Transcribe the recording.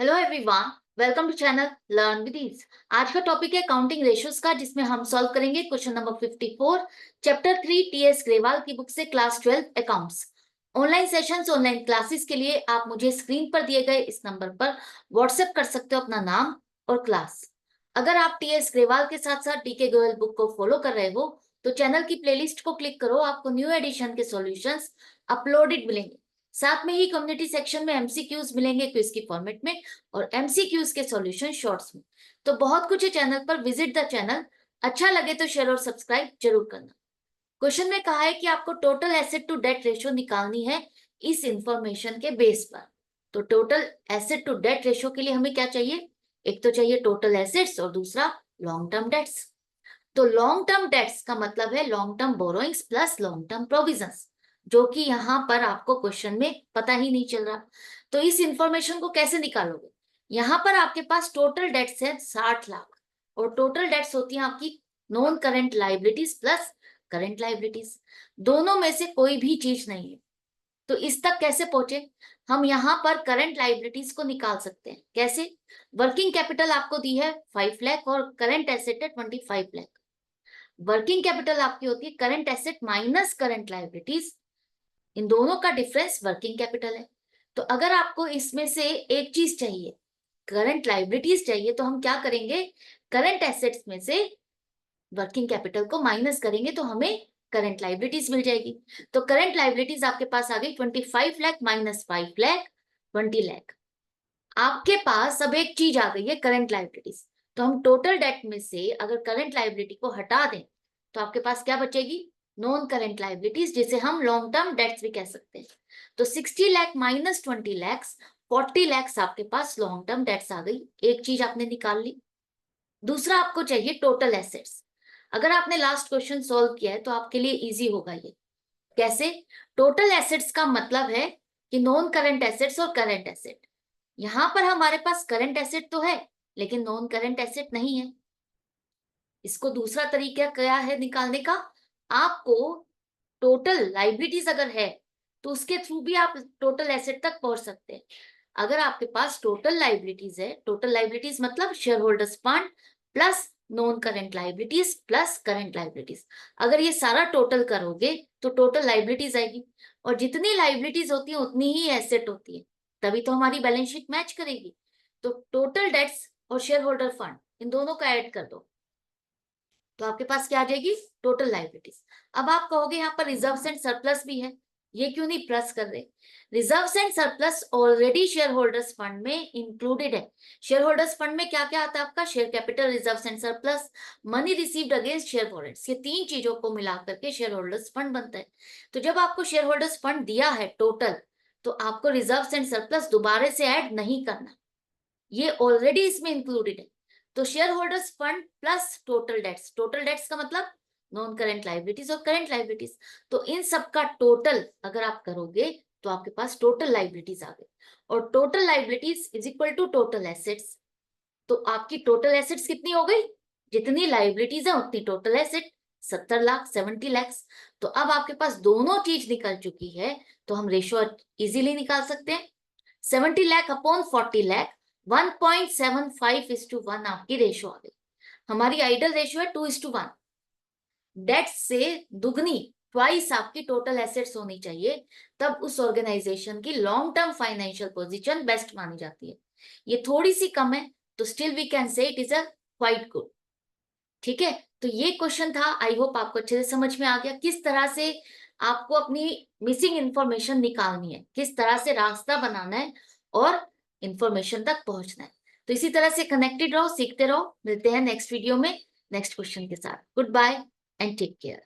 Hello everyone, welcome to channel learn with ease. आज का topic है काउंटिंग रेशियोज का, जिसमें हम सॉल्व करेंगे question number 54 chapter 3 TS Grewal की बुक से class 12 accounts. Online sessions, online classes के लिए आप मुझे स्क्रीन पर दिए गए इस नंबर पर व्हाट्सएप कर सकते हो अपना नाम और क्लास। अगर आप टीएस ग्रेवाल के साथ साथ टीके गोयल बुक को फॉलो कर रहे हो तो चैनल की प्लेलिस्ट को क्लिक करो, आपको न्यू एडिशन के सॉल्यूशंस अपलोडेड मिलेंगे। साथ में ही कम्युनिटी सेक्शन में एमसीक्यूज मिलेंगे क्विज की फॉर्मेट में और एमसीक्यूज के सॉल्यूशन शॉर्ट्स में। तो बहुत कुछ है चैनल पर, विजिट द चैनल। अच्छा लगे तो शेयर और सब्सक्राइब जरूर करना। क्वेश्चन में कहा है कि आपको total asset to debt ratio निकालनी है इस इंफॉर्मेशन के बेस पर। तो total asset to debt ratio के लिए हमें क्या चाहिए? एक तो चाहिए टोटल एसेट्स और दूसरा लॉन्ग टर्म डेट्स। तो लॉन्ग टर्म डेट्स का मतलब है long term borrowings plus long term provisions, जो कि यहां पर आपको क्वेश्चन में पता ही नहीं चल रहा। तो इस इंफॉर्मेशन को कैसे निकालोगे? यहां पर आपके पास टोटल डेट्स है 60 लाख और टोटल डेट्स होती है आपकी non current liabilities plus current liabilities. दोनों में से कोई भी चीज नहीं है। तो इस तक कैसे पहुंचे? हम यहां पर करंट लाइबिलिटीज को निकाल सकते हैं। कैसे? वर्किंग कैपिटल आपको दी है 5 लाख और करंट एसेट है 25 लाख। वर्किंग कैपिटल आपकी होती है current asset minus current liabilities, इन दोनों का डिफरेंस वर्किंग कैपिटल है। तो अगर आपको इसमें से एक चीज चाहिए, करंट लाइबिलिटीज चाहिए, तो हम क्या करेंगे? करंट एसेट्स में से वर्किंग कैपिटल को माइनस करेंगे तो हमें करंट लाइबिलिटीज मिल जाएगी। तो करंट लाइबिलिटीज आपके पास आ गई 25 लाख माइनस 5 लाख 20 लाख। आपके पास अब एक चीज आ गई है करंट लाइबिलिटीज। तो हम टोटल डेट में से अगर करंट लाइबिलिटी को हटा दें तो आपके पास क्या बचेगी? नॉन करंट लाइबिलिटीज, जिसे हम लॉन्ग टर्म डेट्स भी कह सकते हैं। तो 60 लाख माइनस 20 लैक्स 40 लैक्स आपके पास लॉन्ग टर्म डेट्स आ गई। एक चीज आपने निकाल ली। दूसरा आपको चाहिए टोटल एसेट्स। अगर आपने लास्ट क्वेश्चन सोल्व किया है तो आपके लिए इजी होगा ये। कैसे? टोटल एसेट्स का मतलब है कि नॉन करंट एसेट्स और करंट एसेट। यहां पर हमारे पास करंट एसेट तो है लेकिन नॉन करंट एसेट नहीं है। इसको दूसरा तरीका क्या है निकालने का? आपको टोटल लाइबिलिटीज अगर है तो उसके थ्रू भी आप टोटल एसेट तक पहुंच सकते हैं। अगर आपके पास टोटल लाइबिलिटीज है, टोटल लाइबिलिटीज मतलब share holders fund plus non current liabilities plus current liabilities, अगर ये सारा टोटल करोगे तो टोटल लाइबिलिटीज आएगी। और जितनी लाइबिलिटीज होती है उतनी ही एसेट होती है, तभी तो हमारी बैलेंस शीट मैच करेगी। तो टोटल डेट्स और शेयर होल्डर फंड, इन दोनों का ऐड कर दो तो आपके पास क्या आ जाएगी? Total liabilities. अब आप कहोगे यहाँ पर रिजर्व्स एंड सरप्लस भी है, ये क्यों नहीं प्लस कर रहे? Reserves and surplus already share holders fund में इंक्लूडेड है। शेयर होल्डर्स फंड में क्या क्या आता है आपका? Share capital, reserves and surplus, money received against share holders. ये तीन चीजों को मिलाकर के शेयर होल्डर्स फंड बनता है। तो जब आपको शेयर होल्डर्स फंड दिया है टोटल, तो आपको रिजर्व्स एंड सरप्लस दोबारा से ऐड नहीं करना, ये ऑलरेडी इसमें इंक्लूडेड है। तो share holders fund plus total debts का मतलब नॉन करंट लाइबिलिटीज और करंट लाइबिलिटीज। तो इन सब का टोटल अगर आप करोगे तो आपके पास टोटल लाइबिलिटीज आ गई। और total liabilities is equal to total assets. तो आपकी टोटल एसेट्स कितनी हो गई? जितनी लाइबिलिटीज है उतनी टोटल एसेट, 70 लाख 70 लैक्स। तो अब आपके पास दोनों चीज निकल चुकी है, तो हम रेशियो इजीली निकाल सकते हैं। 70 लाख अपॉन 40 लाख 1.75:1 आपकी रेशियो आ गई। हमारी आइडल रेशियो है 2:1। डेट से दुगनी, ट्वाइस आपकी टोटल एसेट्स होनी चाहिए, तब उस ऑर्गेनाइजेशन की long term financial position best मानी जाती है। ये थोड़ी सी कम है तो still we can say it is a quite good. ठीक है, तो ये क्वेश्चन था। आई होप आपको अच्छे से समझ में आ गया किस तरह से आपको अपनी मिसिंग इंफॉर्मेशन निकालनी है, किस तरह से रास्ता बनाना है और इंफॉर्मेशन तक पहुंचना है। तो इसी तरह से कनेक्टेड रहो, सीखते रहो। मिलते हैं नेक्स्ट वीडियो में नेक्स्ट क्वेश्चन के साथ। Goodbye and take care.